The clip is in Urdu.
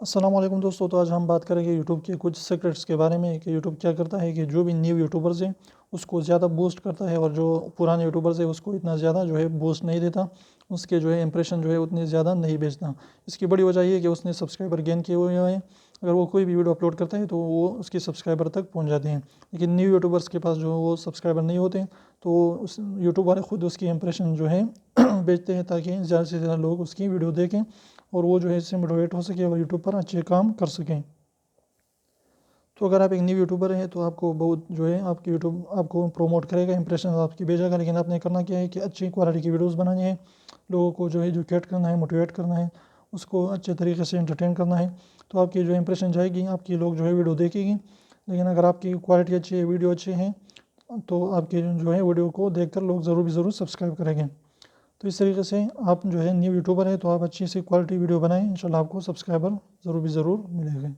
السلام علیکم دوستو، تو آج ہم بات کریں گے یوٹیوب کے کچھ سیکرٹس کے بارے میں کہ یوٹیوب کیا کرتا ہے کہ جو بھی نیو یوٹیوبرز ہیں اس کو زیادہ بوسٹ کرتا ہے، اور جو پرانے یوٹیوبرز ہیں اس کو اتنا زیادہ بوسٹ نہیں دیتا، اس کے امپریشن اتنے زیادہ نہیں بیچتا۔ اس کی بڑی وجہ یہ ہے کہ اس نے سبسکرائبر گین کیے ہوئے ہیں۔ اگر وہ کوئی بھی ویڈیو اپلوڈ کرتا ہے تو وہ اس کے سبسکرائبر تک پہنچ جاتے ہیں، لیکن نیو یوٹیوبرز کے پاس وہ سبسکرائبر نہیں ہوتے، تو اس یوٹیوب والے خود اس کی امپریشن بیچتے ہیں تاکہ زیادہ سے زیادہ لوگ اس کی ویڈیو دیکھیں اور وہ اس سے موٹیویٹ ہو سکے اور یوٹیوب پر اچھے کام کر سکیں۔ تو اگر آپ ایک نیو یوٹیوبر ہیں تو آپ کو بہت آپ کی یوٹیوب آپ کو پروموٹ کرے گا، امپریشن آپ کی بھیجے گا، لیکن آپ نے کرنا کیا ہے کہ اچھی کوالٹی کی ویڈیوز بنانی ہے، لوگوں کو ایجوکیٹ کرنا ہے، موٹیویٹ کرنا ہے، اس کو اچھے طریقے سے انٹرٹین کرنا ہے، تو آپ کی امپریشن جائے گی، آپ کی لوگ ویڈیو دیکھے گی۔ لیکن اگر آپ کی کوالٹی اچھی ہے، ویڈیو اچھے ہیں، تو آپ کی ویڈیو کو دیکھ کر لوگ ضرور سبسکرائب کریں گے۔ تو اس طریقے سے آپ نیو یوٹیوبر ہے تو آپ اچھی سی کوالٹی ویڈیو بنائیں، انشاءاللہ آپ کو سبسکرائبر ضرور ملے گا۔